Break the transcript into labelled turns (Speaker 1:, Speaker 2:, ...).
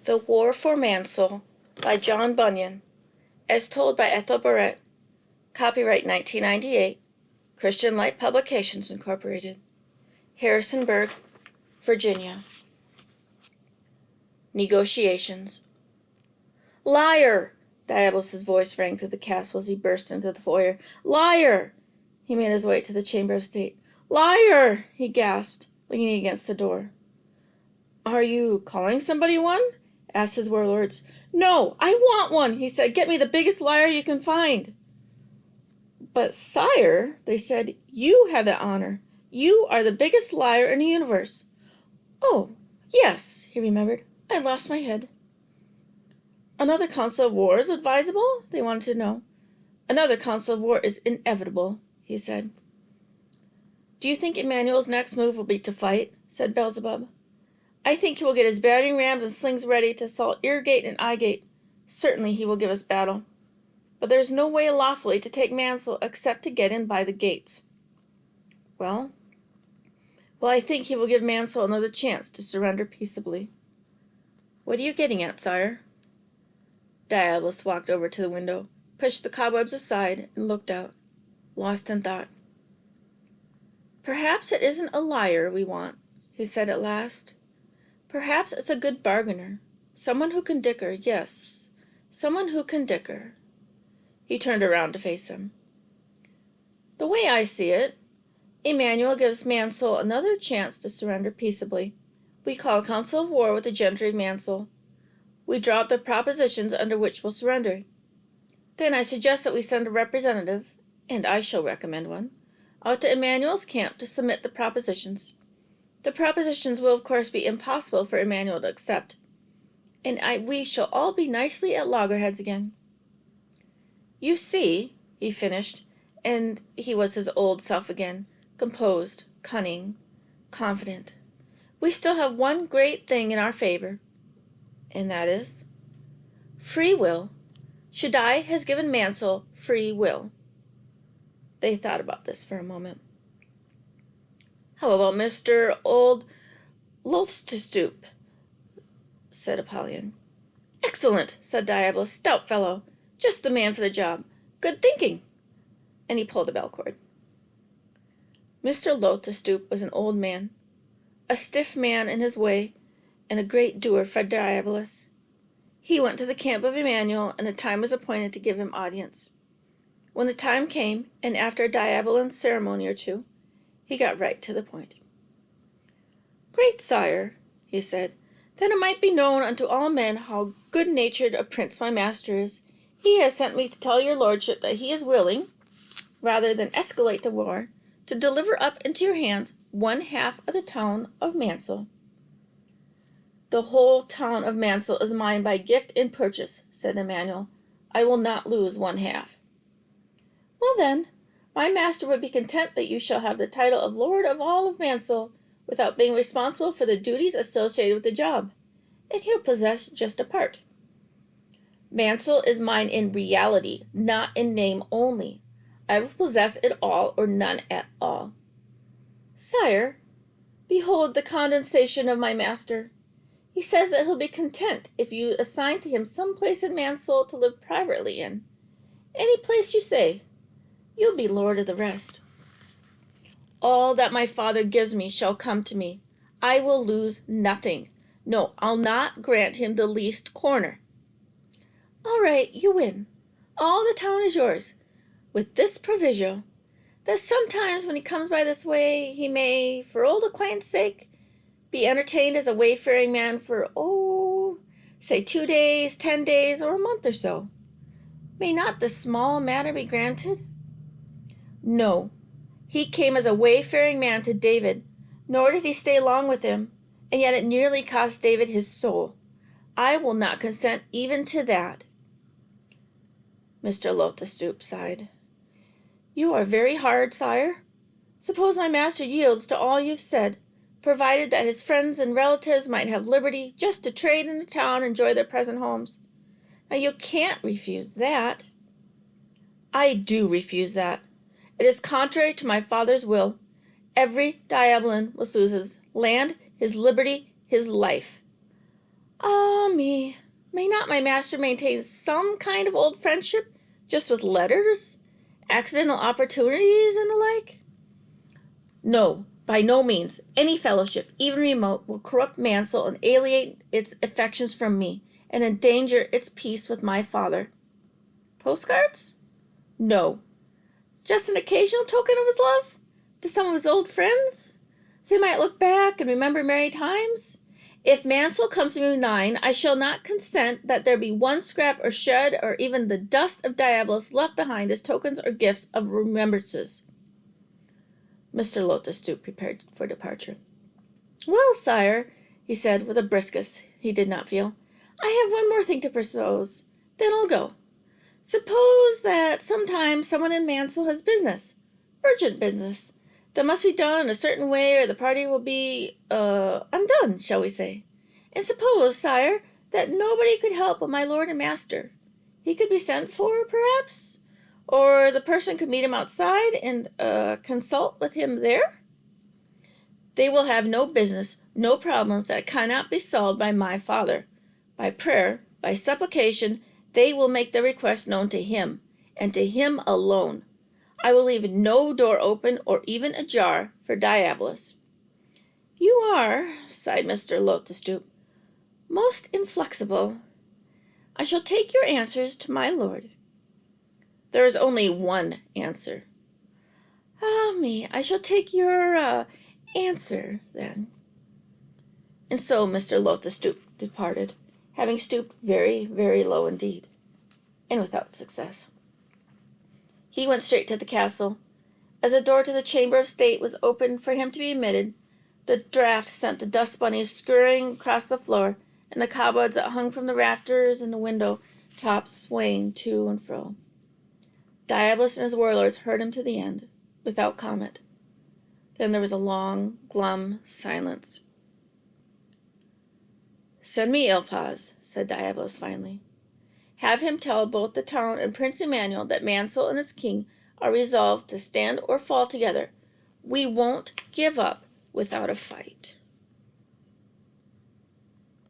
Speaker 1: The War for Mansoul by John Bunyan, as told by Ethel Barrett. Copyright 1998, Christian Light Publications, Incorporated. Harrisonburg, Virginia. Negotiations. "Liar!" Diabolus's voice rang through the castle as he burst into the foyer. "Liar!" He made his way to the chamber of state. "Liar!" he gasped, leaning against the door. "Are you calling somebody one?" asked his warlords. "No, I want one," he said. "Get me the biggest liar you can find." "But, sire," they said, "you have that honor. You are the biggest liar in the universe." "Oh, yes," he remembered. "I lost my head." "Another council of war is advisable?" they wanted to know. "Another council of war is inevitable," he said. "Do you think Emmanuel's next move will be to fight?" said Beelzebub. "I think he will get his battering rams and slings ready to assault Eargate and Eyegate. Certainly he will give us battle. But there is no way lawfully to take Mansoul except to get in by the gates." Well, I think he will give Mansoul another chance to surrender peaceably." "What are you getting at, sire?" Diabolus walked over to the window, pushed the cobwebs aside, and looked out, lost in thought. "Perhaps it isn't a liar we want," he said at last. "Perhaps it's a good bargainer. Someone who can dicker, yes, someone who can dicker." He turned around to face him. "The way I see it, Emmanuel gives Mansoul another chance to surrender peaceably. We call a council of war with the gentry of Mansoul. We draw up the propositions under which we'll surrender. Then I suggest that we send a representative, and I shall recommend one, out to Emmanuel's camp to submit the propositions. The propositions will, of course, be impossible for Emmanuel to accept, and we shall all be nicely at loggerheads again. You see," he finished, and he was his old self again, composed, cunning, confident. "We still have one great thing in our favor, and that is free will. Shaddai has given Mansoul free will." They thought about this for a moment. "How about Mr. Old Lothstoop?" said Apollyon. "Excellent," said Diabolus. "Stout fellow. Just the man for the job. Good thinking." And he pulled a bell cord. Mr. Lothstoop was an old man, a stiff man in his way, and a great doer for Diabolus. He went to the camp of Emmanuel, and a time was appointed to give him audience. When the time came, and after a diabolan ceremony or two, he got right to the point. "Great sire," he said, "that it might be known unto all men how good-natured a prince my master is, he has sent me to tell your lordship that he is willing, rather than escalate the war, to deliver up into your hands one half of the town of Mansoul." "The whole town of Mansoul is mine by gift and purchase," said Emmanuel. "I will not lose one half." "Well then, my master would be content that you shall have the title of Lord of all of Mansoul, without being responsible for the duties associated with the job, and he'll possess just a part. Mansoul is mine in reality, not in name only. I will possess it all or none at all." "Sire, behold the condescension of my master. He says that he'll be content if you assign to him some place in Mansoul to live privately in. Any place you say. You'll be lord of the rest. All that my father gives me shall come to me. I will lose nothing. No, I'll not grant him the least corner." "All right, you win. All the town is yours, with this proviso, that sometimes when he comes by this way, he may, for old acquaintance' sake, be entertained as a wayfaring man for, say 2 days, 10 days, or a month or so. May not this small matter be granted?" "No, he came as a wayfaring man to David, nor did he stay long with him, and yet it nearly cost David his soul. I will not consent even to that." Mr. Lothstoop sighed. "You are very hard, sire. Suppose my master yields to all you've said, provided that his friends and relatives might have liberty just to trade in the town and enjoy their present homes. Now you can't refuse that." "I do refuse that. It is contrary to my father's will. Every diabolan will lose his land, his liberty, his life." Ah me, may not my master maintain some kind of old friendship, just with letters, accidental opportunities, and the like? No, by no means. Any fellowship, even remote, will corrupt Mansell and alienate its affections from me, and endanger its peace with my father. Postcards? No. Just an occasional token of his love? To some of his old friends? They might look back and remember merry times? If Mansell comes to me 9, I shall not consent that there be one scrap or shred or even the dust of Diabolus left behind as tokens or gifts of remembrances. Mr. Lotus stooped, prepared for departure. Well, sire, he said, with a briskness he did not feel, I have one more thing to propose. Then I'll go. Suppose that sometime someone in Mansell has business, urgent business, that must be done a certain way or the party will be, undone, shall we say. And suppose, sire, that nobody could help but my lord and master. He could be sent for, perhaps? Or the person could meet him outside and, consult with him there? They will have no business, no problems that cannot be solved by my father. By prayer, by supplication, they will make their request known to him, and to him alone. I will leave no door open or even ajar for Diabolus. You are, sighed Mr. Lotus-Stoop, most inflexible. I shall take your answers to my lord. There is only one answer. Ah me, I shall take your, answer, then. And so Mr. Lotus-Stoop departed, having stooped very, very low indeed, and without success. He went straight to the castle. As the door to the chamber of state was opened for him to be admitted, the draught sent the dust bunnies scurrying across the floor, and the cobwebs that hung from the rafters and the window tops swaying to and fro. Diabolus and his warlords heard him to the end, without comment. Then there was a long, glum silence. Send me Ilpaz, said Diabolus finally. Have him tell both the town and Prince Emmanuel that Mansell and his king are resolved to stand or fall together. We won't give up without a fight.